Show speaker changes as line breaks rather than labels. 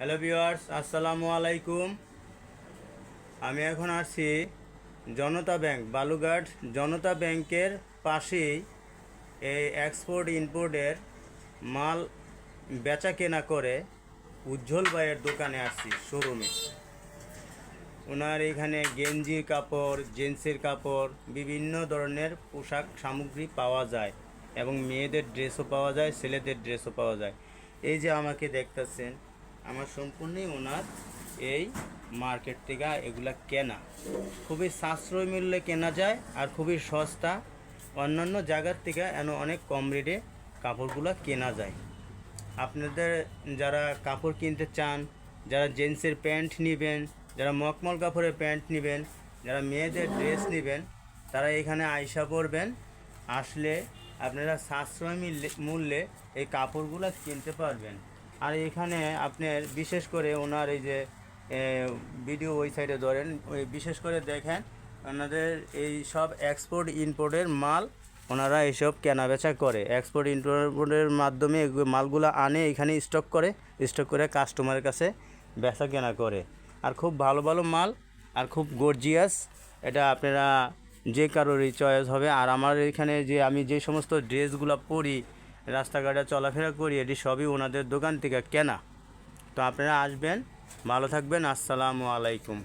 Hello viewers, আসসালামু আলাইকুম। আমি এখন আসছি জনতা ব্যাংক, বালুঘাট জনতা ব্যাংকের পাশেই এই এক্সপোর্ট ইম্পোর্টের মাল বেচা কেনা করে উজ্জ্বল ভাইয়ের দোকানে আসছি, শোরুমে। ওনার এখানে গেঞ্জির কাপড়, জেন্টসের কাপড়, বিভিন্ন ধরনের পোশাক সামগ্রী পাওয়া যায় এবং মেয়েদের ড্রেসও পাওয়া যায়, ছেলেদের ড্রেসও পাওয়া যায়। এই যে আমাকে দেখতেছেন, আমার সম্পূর্ণই ওনার এই মার্কেট থেকে এগুলা কেনা। খুবই সাশ্রয় মূল্যে কেনা যায় আর খুবই সস্তা। অন্যান্য জায়গার থেকে অনেক কম রেটে কাপড়গুলো কেনা যায়। আপনাদের যারা কাপড় কিনতে চান, যারা জেন্টসের প্যান্ট নেবেন, যারা মখমল কাপড়ের প্যান্ট নেবেন, যারা মেয়েদের ড্রেস নেবেন, তারা এখানে আইসা পড়বেন। আসলে আপনারা সাশ্রয় মূল্যে এই কাপড়গুলো কিনতে পারবেন। আর এখানে আপনার বিশেষ করে ওনার এই যে ভিডিও ওই সাইডে ধরেন, ওই বিশেষ করে দেখেন ওনাদের এই সব এক্সপোর্ট ইম্পোর্টের মাল ওনারা এইসব কেনাবেচা করে। এক্সপোর্ট ইম্পোর্টের মাধ্যমে মালগুলো আনে, এখানে স্টক করে কাস্টমারের কাছে বেচা কেনা করে। আর খুব ভালো ভালো মাল আর খুব গর্জিয়াস, এটা আপনারা যে কারোরই চয়েস হবে। আর আমার এখানে যে আমি যে সমস্ত ড্রেসগুলো পরি, রাস্তাঘাটে চলাফেরা করি, এটি সবই ওনাদের দোকান থেকে কেনা। তো আপনারা আসবেন, ভালো থাকবেন। আসসালামু আলাইকুম।